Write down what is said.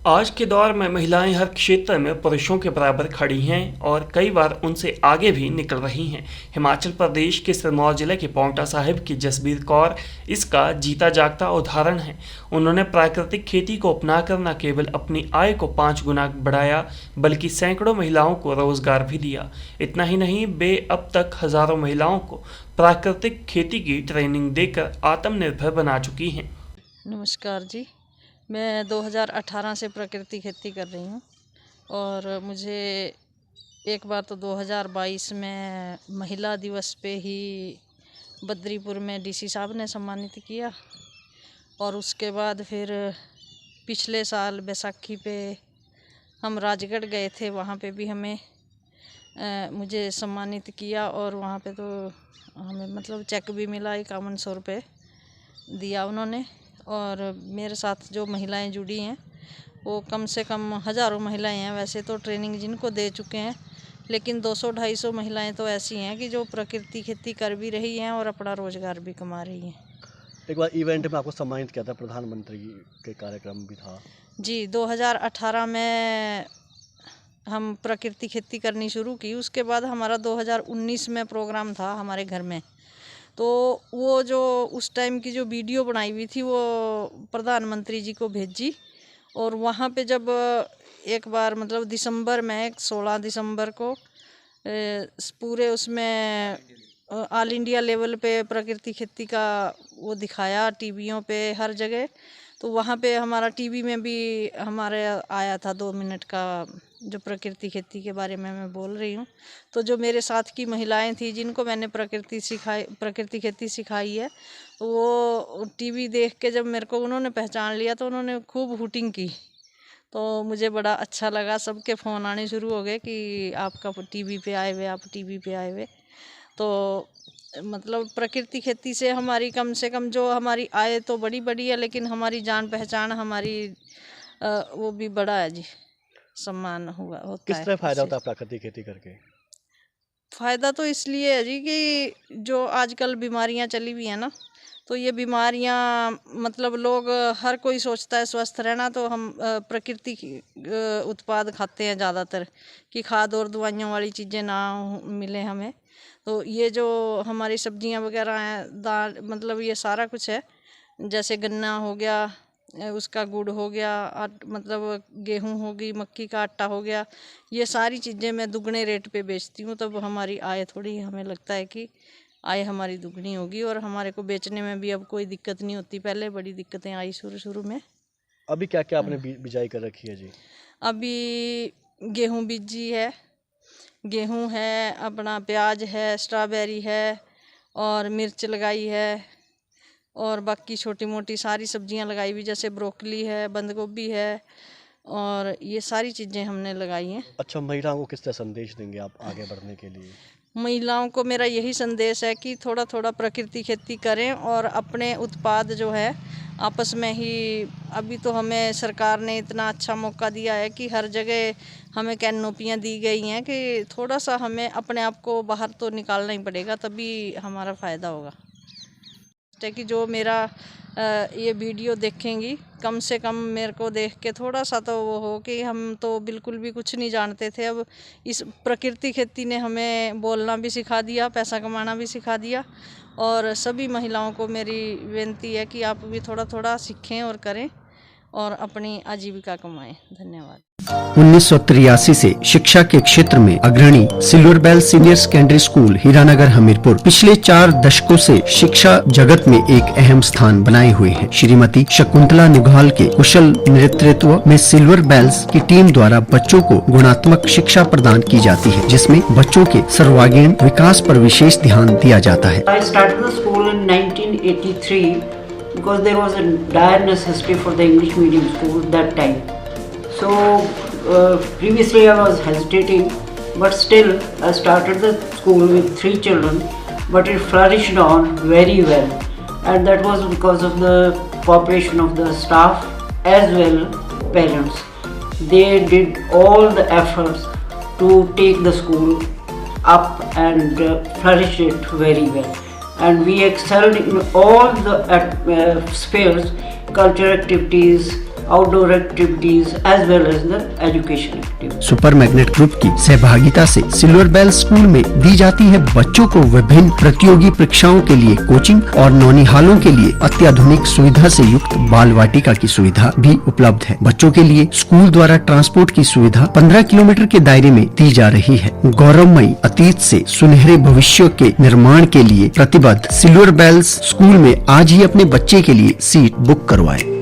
आज के दौर में महिलाएं हर क्षेत्र में पुरुषों के बराबर खड़ी हैं और कई बार उनसे आगे भी निकल रही हैं। हिमाचल प्रदेश के सिरमौर जिले के पांवटा साहिब की जसबीर कौर इसका जीता जागता उदाहरण है। उन्होंने प्राकृतिक खेती को अपनाकर न केवल अपनी आय को 5 गुना बढ़ाया बल्कि सैकड़ों महिलाओं को रोजगार भी दिया। इतना ही नहीं, वे अब तक हजारों महिलाओं को प्राकृतिक खेती की ट्रेनिंग देकर आत्मनिर्भर बना चुकी हैं। नमस्कार जी, मैं 2018 से प्रकृति खेती कर रही हूँ और मुझे एक बार तो 2022 में महिला दिवस पे ही बद्रीपुर में डीसी साहब ने सम्मानित किया और उसके बाद फिर पिछले साल बैसाखी पे हम राजगढ़ गए थे, वहाँ पे भी हमें मुझे सम्मानित किया और वहाँ पे तो हमें मतलब चेक भी मिला, 5100 रुपये दिया उन्होंने। और मेरे साथ जो महिलाएं जुड़ी हैं वो कम से कम हज़ारों महिलाएं हैं। वैसे तो ट्रेनिंग जिनको दे चुके हैं, लेकिन 200-250 महिलाएं तो ऐसी हैं कि जो प्रकृति खेती कर भी रही हैं और अपना रोजगार भी कमा रही हैं। एक बार इवेंट में आपको सम्मानित किया था, प्रधानमंत्री के कार्यक्रम भी था जी, 2018 में हम प्रकृति खेती करनी शुरू की। उसके बाद हमारा 2019 में प्रोग्राम था हमारे घर में, तो वो जो उस टाइम की जो वीडियो बनाई हुई थी वो प्रधानमंत्री जी को भेजी और वहाँ पे जब एक बार मतलब दिसंबर में 16 दिसंबर को पूरे उसमें ऑल इंडिया लेवल पे प्रकृति खेती का वो दिखाया टीवियों पे हर जगह। तो वहाँ पे हमारा टीवी में भी हमारे आया था 2 मिनट का जो प्रकृति खेती के बारे में मैं बोल रही हूँ। तो जो मेरे साथ की महिलाएं थी जिनको मैंने प्रकृति खेती सिखाई है, तो वो टीवी देख के जब मेरे को उन्होंने पहचान लिया तो उन्होंने खूब हुटिंग की। तो मुझे बड़ा अच्छा लगा, सबके फ़ोन आने शुरू हो गए कि आपका टीवी पे आए हुए, आप टीवी पे आए हुए। तो मतलब प्रकृति खेती से हमारी कम से कम जो हमारी आय तो बड़ी है, लेकिन हमारी जान पहचान हमारी वो भी बड़ा है जी, सम्मान होता है। किस तरह फ़ायदा होता है प्राकृतिक खेती करके? फ़ायदा तो इसलिए है जी कि जो आजकल बीमारियां चली हुई हैं ना, तो ये बीमारियां मतलब लोग हर कोई सोचता है स्वस्थ रहना, तो हम प्रकृति उत्पाद खाते हैं ज़्यादातर कि खाद और दवाइयों वाली चीज़ें ना मिले हमें। तो ये जो हमारी सब्जियां वगैरह हैं, दाल मतलब ये सारा कुछ है, जैसे गन्ना हो गया, उसका गुड़ हो गया, मतलब गेहूं होगी, मक्की का आटा हो गया, ये सारी चीज़ें मैं दुगने रेट पे बेचती हूँ। तब हमारी आय थोड़ी, हमें लगता है कि आय हमारी दुगनी होगी और हमारे को बेचने में भी अब कोई दिक्कत नहीं होती। पहले बड़ी दिक्कतें आई शुरू में। अभी क्या क्या आपने बिजाई कर रखी है जी? अभी गेहूँ बीजी है, गेहूँ है, अपना प्याज है, स्ट्रॉबेरी है और मिर्च लगाई है और बाकी छोटी मोटी सारी सब्जियां लगाई हुई, जैसे ब्रोकली है, बंद गोभी है और ये सारी चीज़ें हमने लगाई हैं। अच्छा, महिलाओं को किस तरह संदेश देंगे आप आगे बढ़ने के लिए? महिलाओं को मेरा यही संदेश है कि थोड़ा थोड़ा प्रकृति खेती करें और अपने उत्पाद जो है आपस में ही, अभी तो हमें सरकार ने इतना अच्छा मौका दिया है कि हर जगह हमें कैनोपियाँ दी गई हैं कि थोड़ा सा हमें अपने आप को बाहर तो निकालना ही पड़ेगा, तभी हमारा फ़ायदा होगा। कि जो मेरा ये वीडियो देखेंगी, कम से कम मेरे को देख के थोड़ा सा तो वो हो कि हम तो बिल्कुल भी कुछ नहीं जानते थे, अब इस प्रकृति खेती ने हमें बोलना भी सिखा दिया, पैसा कमाना भी सिखा दिया। और सभी महिलाओं को मेरी विनती है कि आप भी थोड़ा थोड़ा सीखें और करें और अपनी आजीविका कमाएं। धन्यवाद। 1983 से शिक्षा के क्षेत्र में अग्रणी silver bell senior secondary school Hiranagar Hamirpur पिछले 4 दशकों से शिक्षा जगत में एक अहम स्थान बनाए हुए है। श्रीमती शकुंतला निघाल के कुशल नेतृत्व में सिल्वर बेल्स की टीम द्वारा बच्चों को गुणात्मक शिक्षा प्रदान की जाती है, जिसमें बच्चों के सर्वांगीण विकास पर विशेष ध्यान दिया जाता है। I started the school in 1983 because there was a dire necessity for the English medium school that time. So previously I was hesitating, but still I started the school with 3 children, but it flourished on very well, and that was because of the cooperation of the staff as well parents. They did all the efforts to take the school up and flourish it very well, and we excelled in all the spheres, cultural activities, outdoor activities as well as the education activities. Super magnet group की सहभागिता से silver bell school में दी जाती है बच्चों को विभिन्न प्रतियोगी परीक्षाओं के लिए कोचिंग और नौनिहालों के लिए अत्याधुनिक सुविधा से युक्त बाल वाटिका की सुविधा भी उपलब्ध है। बच्चों के लिए स्कूल द्वारा ट्रांसपोर्ट की सुविधा 15 किलोमीटर के दायरे में दी जा रही है। गौरवमयी अतीत से सुनहरे भविष्य के निर्माण के लिए प्रतिबद्ध सिल्वर बेल्स स्कूल में आज ही अपने बच्चे के लिए सीट बुक करवाएं।